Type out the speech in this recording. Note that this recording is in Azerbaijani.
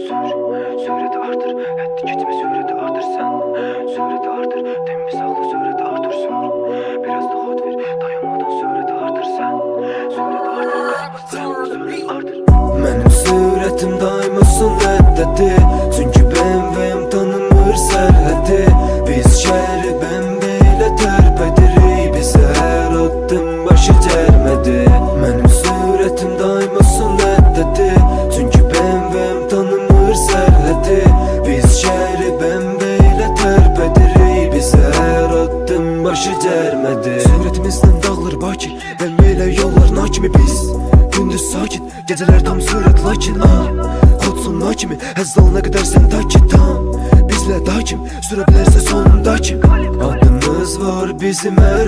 Süreti artır, etti geçme süreti artır sen. Süreti artır, temiz sağla süreti artır sür. Biraz da hot ver, dayanmadan süreti artır sen. Süreti artır, süreti artır. Mənim sürətim daima reddədi. Çünki BMW'm tanımır sərhədi. Biz şəhəri BMW ilə tərp edirik. Bizə hər addım başı cərmədi. Mənim sürətim daima reddədi. Çünki BMW'm tanımır sərhədi. Biz şəhəri BMW ilə tərp edirik. Bizə hər addım başı cərmədi. Sürətimizdən dağılır Bakı, BMW ilə yollarına kimi biz. Gündüz sakin, geceler tam sürət lakin Kodsunla kimi, həzzalına qədər sən taki tam Bizlə dakim, sürə bilərsə sonundaki Adımız var bizim hər